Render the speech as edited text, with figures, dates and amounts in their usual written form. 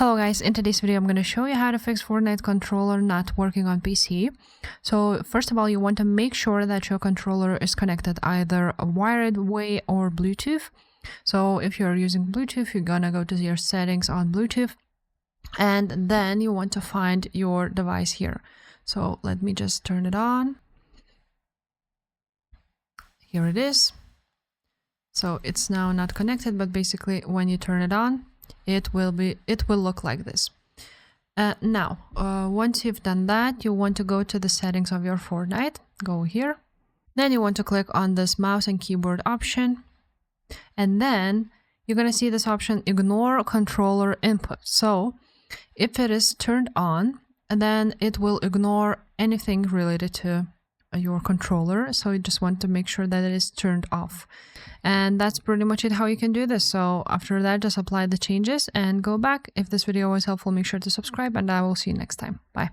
Hello guys, in today's video I'm going to show you how to fix Fortnite controller not working on PC. So first of all, you want to make sure that your controller is connected either a wired way or Bluetooth. So if you're using Bluetooth, you're gonna go to your settings on Bluetooth and then you want to find your device here. So let me just turn it on. Here it is. So it's now not connected, but basically when you turn it on, it will look like this. Now, once you've done that, you want to go to the settings of your Fortnite. Go here. Then you want to click on this mouse and keyboard option. And then you're going to see this option, ignore controller input. So if it is turned on, then it will ignore anything related to your controller. So you just want to make sure that it is turned off. And that's pretty much it how you can do this. So after that, just apply the changes and go back. If this video was helpful, make sure to subscribe and I will see you next time. Bye.